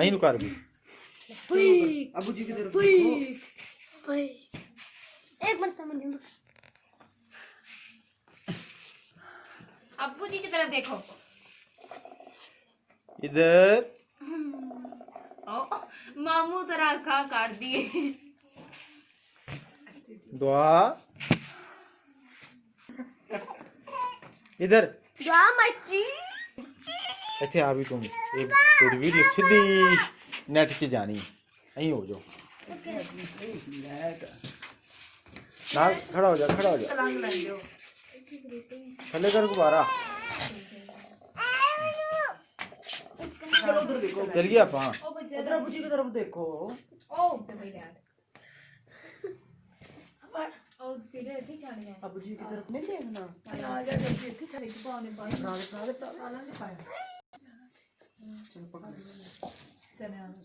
ਅਹੀਂ ਨੂੰ ਕਰ ਵੀ अबू जी की तरफ एक मिनट मुझे अब्बू जी की तरफ देखो। इधर ओ, मामू तरह खा कर दिए। दुआ इधर जा मच्छी ਇੱਥੇ ਆ ਵੀ ਤੂੰ ਇਹ ਤੇਰੀ ਵੀਡੀਓ ਸਿੱਧੀ ਨੈਟ 'ਚ ਜਾਣੀ ਅਹੀਂ ਹੋ ਜਾਓ ਨਾਲ ਖੜਾ ਹੋ ਜਾ ਥੱਲੇ ਕਰ ਗੁਬਾਰਾ चलो उधर देखो ਚੱਲ ਗਿਆ ਆਪਾਂ उधर अबू जी की तरफ देखो ओ भाई डैड और फिर ऐसे चढ़ गए। अबू जी की तरफ नहीं देखना राजा जब इतनी चली थी पाने पाए प्राणे प्राणे प्राणे नहीं पाया चलो पकड़ चले आना